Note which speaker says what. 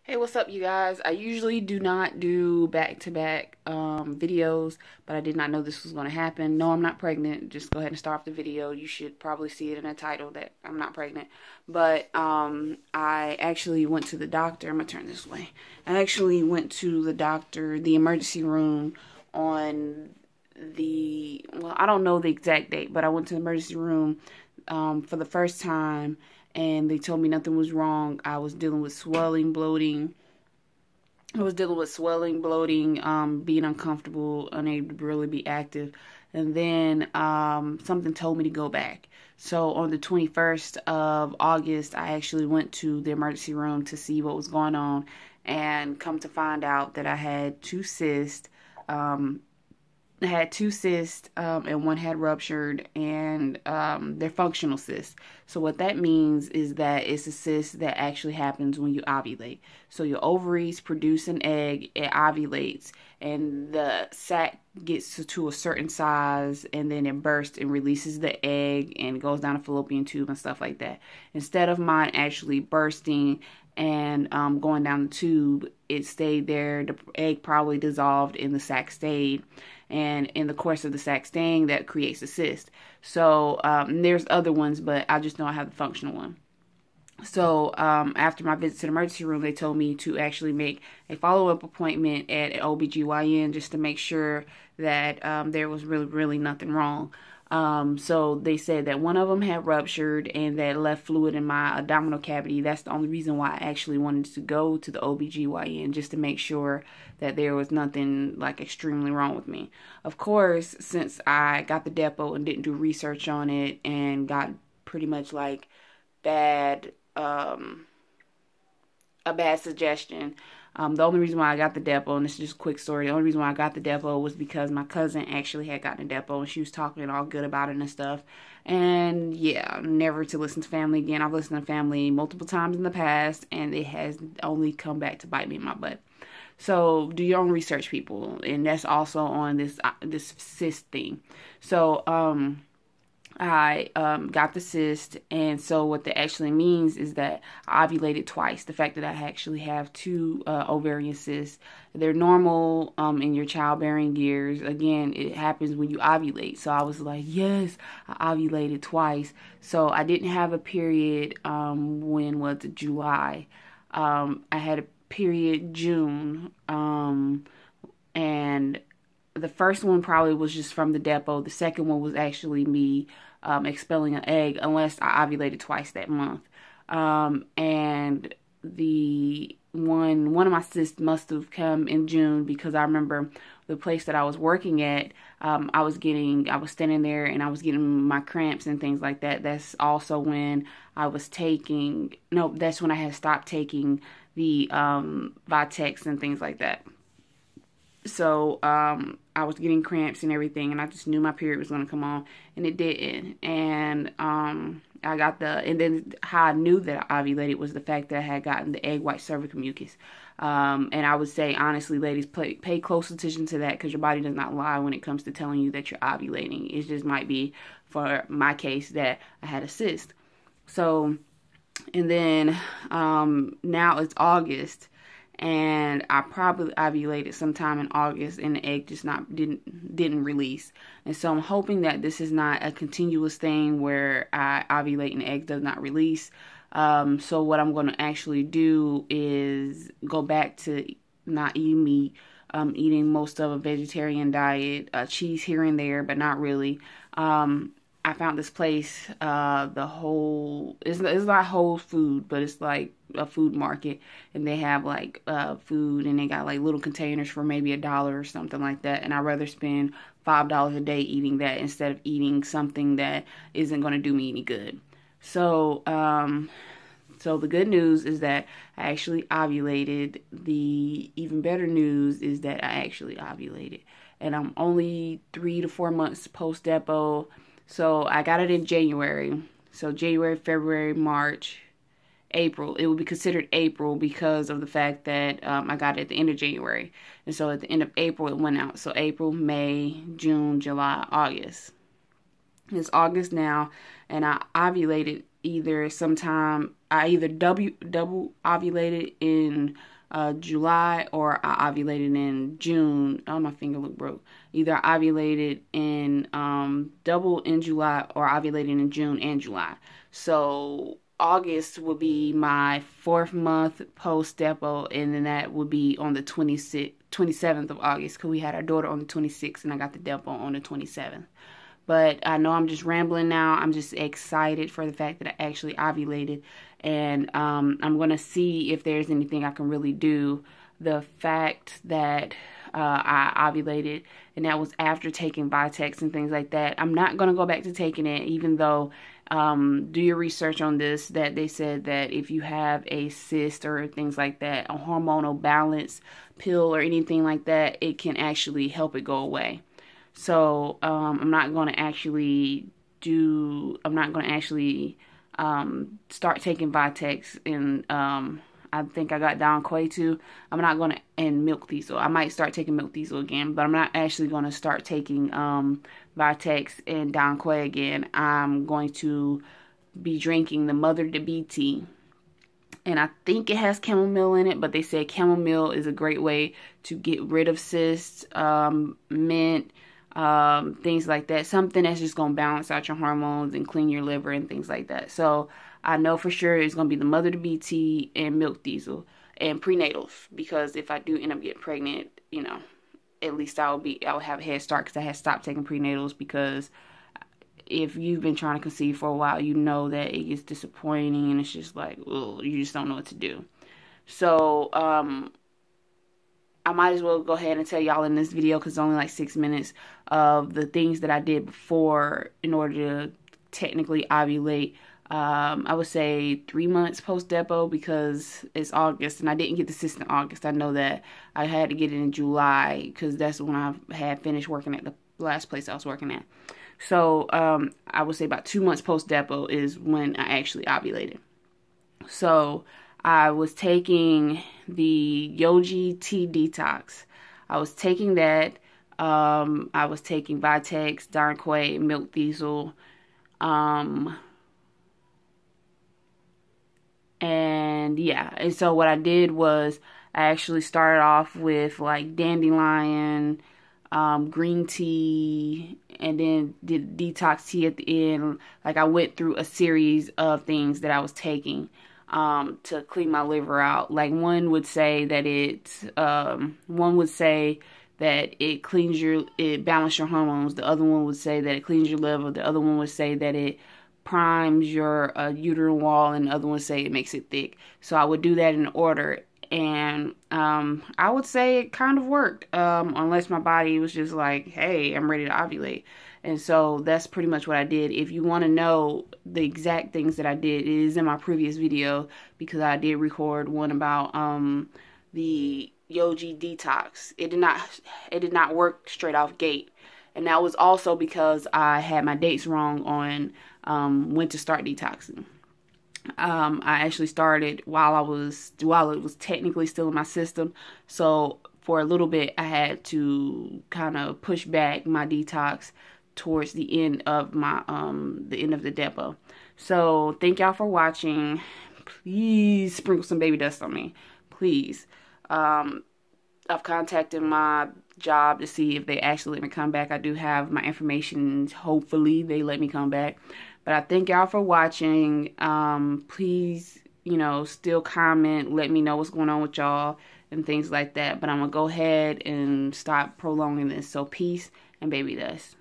Speaker 1: Hey, what's up, you guys? I usually do not do back-to-back videos, but I did not know this was going to happen. No, I'm not pregnant. Just go ahead and start off the video. You should probably see it in the title that I'm not pregnant. But I actually went to the doctor. I'm going to turn this way. I actually went to the doctor, the emergency room on well, I don't know the exact date, but I went to the emergency room for the first time, and they told me nothing was wrong. I was dealing with swelling, bloating. Being uncomfortable, unable to really be active. And then something told me to go back. So on the 21st of August, I actually went to the emergency room to see what was going on, and come to find out that I had two cysts. And one had ruptured, and they're functional cysts. So what that means is that it's a cyst that actually happens when you ovulate. So your ovaries produce an egg, it ovulates, and the sac gets to a certain size, and then it bursts and releases the egg and goes down a fallopian tube and stuff like that. Instead of mine actually bursting and going down the tube, it stayed there. The egg probably dissolved and the sac stayed. And in the course of the sac staying, that creates a cyst. So there's other ones, but I just know I have the functional one. So after my visit to the emergency room, they told me to actually make a follow-up appointment at an OBGYN just to make sure that there was really nothing wrong. So they said that one of them had ruptured and that left fluid in my abdominal cavity. That's the only reason why I actually wanted to go to the OBGYN, just to make sure that there was nothing like extremely wrong with me. Of course, since I got the Depo and didn't do research on it and got pretty much like a bad suggestion. The only reason why I got the Depo, and this is just a quick story, the only reason why I got the Depo was because my cousin actually had gotten a Depo, and she was talking all good about it and stuff. And yeah, never to listen to family again. I've listened to family multiple times in the past, and it has only come back to bite me in my butt. So do your own research, people, and that's also on this cyst thing. So I got the cyst, and so what that actually means is that I ovulated twice. The fact that I actually have two ovarian cysts, they're normal in your childbearing years. Again, it happens when you ovulate. So I was like, yes, I ovulated twice. So I didn't have a period when was it, July. I had a period June, and the first one probably was just from the Depo. The second one was actually me expelling an egg, unless I ovulated twice that month. And the one of my cysts must have come in June, because I remember the place that I was working at, I was standing there and I was getting my cramps and things like that. That's also when that's when I had stopped taking the Vitex and things like that. So I was getting cramps and everything, and I just knew my period was going to come on, and it didn't. And and then how I knew that I ovulated was the fact that I had gotten the egg white cervical mucus. And I would say, honestly, ladies, pay close attention to that, because your body does not lie when it comes to telling you that you're ovulating. It just might be, for my case, that I had a cyst. So, and then now it's August, and I probably ovulated sometime in August, and the egg just didn't release. And so I'm hoping that this is not a continuous thing where I ovulate and the egg does not release. So what I'm going to actually do is go back to not eating meat, eating most of a vegetarian diet, cheese here and there, but not really. I found this place, it's not Whole Food, but it's like a food market, and they have like food, and they got like little containers for maybe $1 or something like that. And I'd rather spend $5 a day eating that instead of eating something that isn't going to do me any good. So so the good news is that I actually ovulated. The even better news is that I actually ovulated, and I'm only 3 to 4 months post Depo. So I got it in January. So January, February, March, April. It would be considered April because of the fact that I got it at the end of January. And so at the end of April, it went out. So April, May, June, July, August. It's August now, and I ovulated either sometime I either double ovulated in July, or I ovulated in June. Oh, my finger look broke. Either I ovulated in double in July, or ovulated in June and July. So August will be my 4th month post Depo, and then that would be on the 27th of August, because we had our daughter on the 26th, and I got the Depo on the 27th. But I know I'm just rambling now. I'm just excited for the fact that I actually ovulated. And I'm going to see if there's anything I can really do. The fact that I ovulated, and that was after taking Vitex and things like that. I'm not going to go back to taking it, even though do your research on this, that they said that if you have a cyst or things like that, a hormonal balance pill or anything like that, it can actually help it go away. So I'm not going to actually start taking Vitex, and I think I got Don Quay too. I'm not going to, and milk thistle. I might start taking milk thistle again, but I'm not actually going to start taking Vitex and Don Quay again. I'm going to be drinking the Mother to Be tea. And I think it has chamomile in it, but they say chamomile is a great way to get rid of cysts, mint, things like that. Something that's just going to balance out your hormones and clean your liver and things like that. So I know for sure it's going to be the Mother to Be tea and milk thistle and prenatals, because if I do end up getting pregnant, you know, at least I will have a head start, because I had stopped taking prenatals, because if you've been trying to conceive for a while, you know that it gets disappointing, and it's just like, ugh, you just don't know what to do. So I might as well go ahead and tell y'all in this video, because it's only like 6 minutes, of the things that I did before in order to technically ovulate. I would say 3 months post Depo, because it's August and I didn't get the cyst in August. I know that I had to get it in July, because that's when I had finished working at the last place I was working at. So I would say about 2 months post Depo is when I actually ovulated. So I was taking the Yogi Tea Detox. I was taking that. I was taking Vitex, Don Quay, milk thistle, and yeah. And so what I did was I actually started off with like dandelion, green tea, and then did detox tea at the end. Like I went through a series of things that I was taking to clean my liver out. Like one would say that it balances your hormones. The other one would say that it cleans your liver. The other one would say that it primes your uterine wall, and the other one would say it makes it thick. So I would do that in order, and I would say it kind of worked, unless my body was just like, hey, I'm ready to ovulate. And so that's pretty much what I did. If you want to know the exact things that I did, it is in my previous video, because I did record one about the Yogi Detox. It did not work straight off gate. And that was also because I had my dates wrong on when to start detoxing. I actually started while it was technically still in my system. So for a little bit, I had to kind of push back my detox towards the end of my the end of the Depo. So thank y'all for watching. Please sprinkle some baby dust on me, please. I've contacted my job to see if they actually let me come back. I do have my information. Hopefully they let me come back. But I thank y'all for watching. Please, you know, still comment. Let me know what's going on with y'all and things like that. But I'm going to go ahead and stop prolonging this. So peace and baby dust.